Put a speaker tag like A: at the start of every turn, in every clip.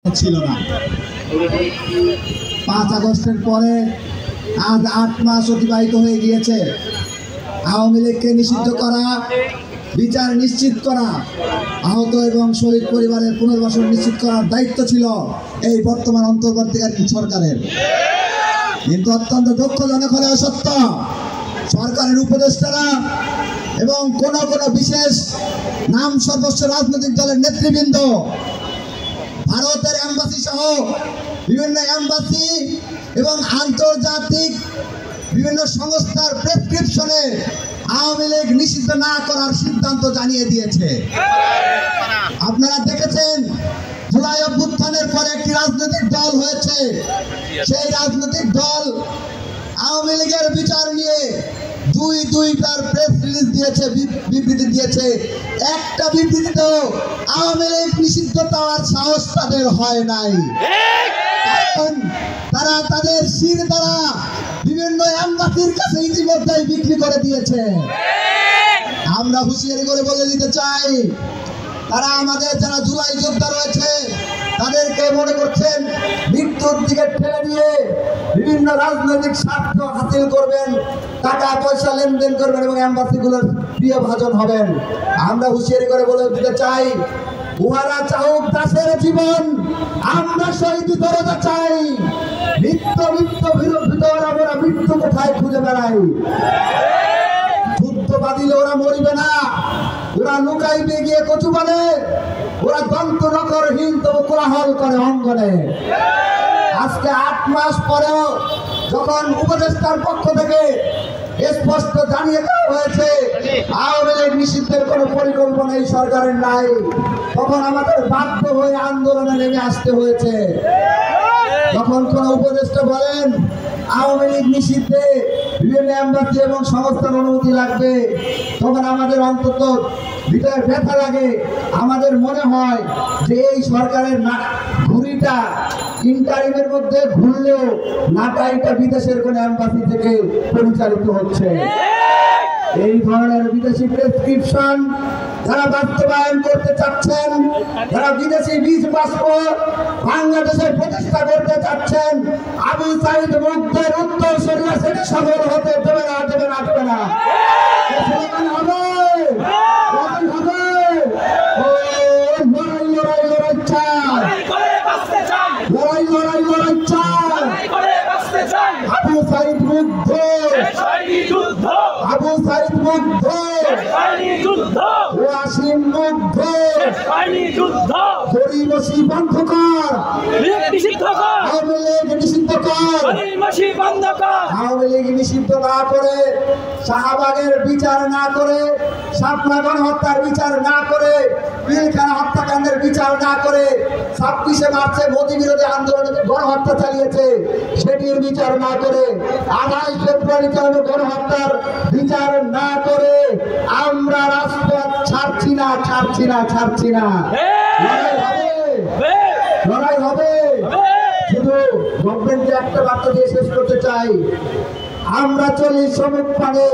A: ছিল না। 5 আগস্টের পরে আজ 8 মাস অতিবাহিত হয়ে গিয়েছে। আওয়ামী লীগকে নিষিদ্ধ করা, বিচার নিশ্চিত করা, আহত এবং শহীদ পরিবারের পুনর্বাসন নিশ্চিত করার দায়িত্ব ছিল এই বর্তমান অন্তর্বর্তীকালীন সরকারের। কিন্তু অত্যন্ত দুঃখজনক হলেও সত্য, সরকারের উপদেষ্টারা এবং কোন বিশেষ নাম সর্বস্ব রাজনৈতিক দলের নেতৃবৃন্দ ভারতের এম্বাসি সহ বিভিন্ন এম্বাসি এবং আন্তর্জাতিক বিভিন্ন সংস্থার প্রেসক্রিপশনে আওয়ামী লীগ নিষিদ্ধ না করার সিদ্ধান্ত জানিয়ে দিয়েছে। আপনারা দেখেছেন জুলাই অভ্যুত্থানের পরে একটি রাজনৈতিক দল হয়েছে, সেই রাজনৈতিক দল আওয়ামী লীগের বিচার নিয়ে দুইটার প্রেস রিলিজ দিয়েছে, বিবৃতি দিয়েছে। একটা বিবৃতিতেও আওয়ামী লীগ নিষিদ্ধ হওয়ার সাহস তাদের হয় নাই, কারণ তারা তাদের শির দ্বারা বিভিন্ন এম্বাসির কাছে ইতিমধ্যেই বিক্রি করে দিয়েছে। আমরা হুঁশিয়ারি করে বলে দিতে চাই, তারা আমাদের যারা জুলাই যোদ্ধা রয়েছে তাদেরকে মনে করছেন মৃত্যুর দিকে ঠেলে দিয়ে বিভিন্ন রাজনৈতিক স্বার্থ হাসিল করবেন, টাকা পয়সা লেনদেন করবেন এবং এম্বাসিগুলোর প্রিয় ভাজন হবেন। আমরা হুঁশিয়ারি করে বলে দিতে চাই, উহারা চাহুক দাসের জীবন, আমরা শহীদ দরজা চাই। আমরা মৃত্যু কোথায় খুঁজে বেড়াই। যুদ্ধ বাঁধিলে ওরা মরিবে না, ওরা লুকাইবে গিয়ে কচু বলে, ওরা দন্ত নকরহীন তবু কোলাহল করে অঙ্গনে। আজকে 8 মাস পরেও যখন উপদেষ্টার পক্ষ থেকে স্পষ্ট জানিয়ে দেওয়া হয়েছে আওয়ামী লীগ নিষিদ্ধের কোনো পরিকল্পনা এই সরকারের নাই, তখন আমাদের বাধ্য হয়ে আন্দোলনে নেমে আসতে হয়েছে। যখন কোন উপদেষ্টা বলেন আওয়ামী লীগ নিষিদ্ধে বিভিন্ন এম্বাসি এবং সংস্থার অনুমতি লাগবে, তখন আমাদের অন্তত ভিতরে ব্যথা লাগে। আমাদের মনে হয় যে এই সরকারের ঘুড়িটা ইন্টারিমের মধ্যে ঘুরলেও নাটাইটা বিদেশের কোন এম্বাসি থেকে পরিচালিত হচ্ছে। এই ধরনের বিদেশি প্রেসক্রিপশন যারা বাস্তবায়ন করতে চাচ্ছেন, যারা বিদেশি বীজ পাসপোর্ট বাংলাদেশের প্রতিষ্ঠা করতে চাচ্ছেন, আবু সাইদ মুগ্ধের উত্তর শরীরা সেটা সফল হতে দেবে না, দেবে না, দেবে না। আবু সাইদ মুগ্ধ, আবু সাইদ মুগ্ধ, ওয়াসিম মুগ্ধ, গরিমসি বন্ধ কর, আওয়ামী লীগ নিষিদ্ধ কর। আওয়ামী লীগ নিষিদ্ধ না করে, শাহবাগের বিচার না করে, শাপলা গণহত্যার বিচার না করে, পিলখানা হত্যাকাণ্ডের বিচার না করে, 26শে মার্চে মোদী বিরোধী আন্দোলনে গণহত্যা চালিয়েছে সেটির বিচার না করে, 28 ফেব্রুয়ারি চালানো গণহত্যার বিচার না করে আমরা রাজপথ ছাড়ছি না, ছাড়ছি না, ছাড়ছি না। লড়াই হবে। শুধু গভর্নমেন্টকে একটা বার্তা দিয়ে শেষ করতে চাই, আমরা চলি সমুখ পানে,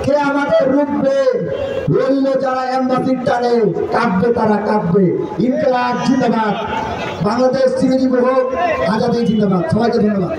A: কে আমাদের রুখবে? রইল যারা এম্বাসির টানে, কাঁদবে তারা, কাঁদবে। ইনকলাব জিন্দাবাদ, বাংলাদেশ চিরজীবী হোক, আজাদী জিন্দাবাদ। সবাইকে ধন্যবাদ।